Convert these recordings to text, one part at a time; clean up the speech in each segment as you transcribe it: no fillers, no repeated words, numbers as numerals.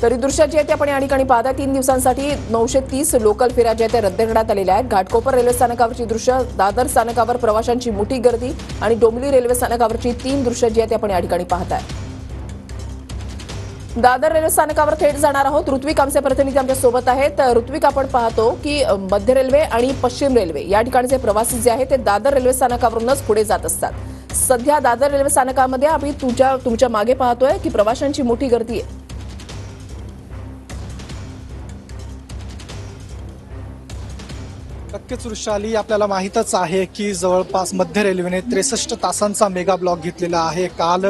तरी दृश्य जे आहे ते आपण या ठिकाणी पाहता 3 दिवसांसाठी 930 लोकल फेऱ्या ज्या त्या रद्द करण्यात आलेल्या आहेत। घाटकोपर रेल्वे स्थानकावरची दृश्य, दादर स्थानकावर प्रवाशांची मोठी गर्दी आणि डोंबिवली रेल्वे स्थानकावरची 3 दृश्य जी आहेत ते आपण या ठिकाणी पाहताय। दादर रेल्वे स्थानकावर थेट जाणार आहोत। ऋत्विक आमचे प्रतिनिधी आमच्या सोबत आहेत। ऋत्विक, आपण पाहतो की मध्य रेल्वे आणि पश्चिम रेल्वे या ठिकाणचे प्रवासी जे आहेत ते दादर रेल्वे स्थानकावरूनच पुढे जात असतात। सध्या दादर रेल्वे स्थानकामध्ये आम्ही तुमच्या मागे पाहतोय की प्रवाशांची मोठी गर्दी आहे। नक्कीच वृषाली, आपल्याला माहीतच आहे की जवळपास मध्य रेल्वेने 63 तासांचा मेगा ब्लॉक घेतलेला आहे। काल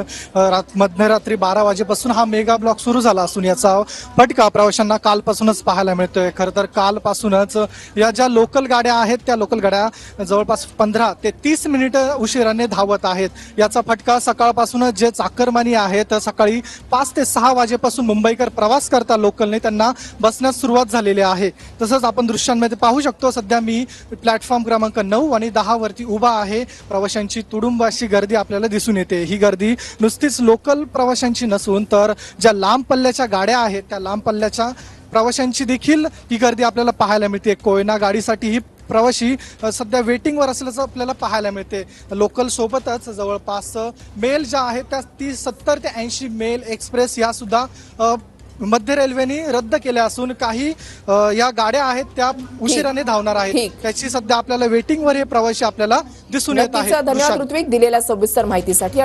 मध्यरात्री 12 वाजेपासून हा मेगा ब्लॉक सुरू झाला असून याचा फटका प्रवाशांना कालपासूनच पाहायला मिळतोय। खरं तर कालपासूनच या ज्या लोकल गाड्या आहेत त्या लोकल गाड्या जवळपास 15 ते 30 मिनिटं उशिराने धावत आहेत। याचा फटका सकाळपासूनच जे चाकरमानी आहेत, सकाळी 5 ते 6 वाजेपासून मुंबईकर प्रवास करता लोकलने, त्यांना बसण्यास सुरुवात झालेली आहे। तसंच आपण दृश्यांमध्ये पाहू शकतो, सध्या मी प्लॅटफॉर्म क्रमांक 9 आणि 10 वरती उभा आहे। प्रवाशांची तुडुंब अशी गर्दी आपल्याला दिसून येते। ही गर्दी नुसतीच लोकल प्रवाशांची नसून तर ज्या लांब पल्ल्याच्या गाड्या आहेत त्या लांब पल्ल्याच्या प्रवाशांची देखील ही गर्दी आपल्याला पाहायला मिळते। कोयना गाडीसाठी ही प्रवासी सध्या वेटिंगवर असल्याचं आपल्याला पाहायला मिळते। लोकल सोबतच जवळपास मेल ज्या आहेत त्या 70 ते 80 मेल एक्सप्रेस या सुद्धा मध्य रेल्वेने रद्द केल्या असून काही या गाड्या आहेत त्या उशिराने धावणार आहेत। त्याची सध्या आपल्याला वेटिंगवर हे प्रवासी आपल्याला दिसून येत आहेत। धन्यवाद ऋत्विक दिलेल्या सविस्तर माहितीसाठी।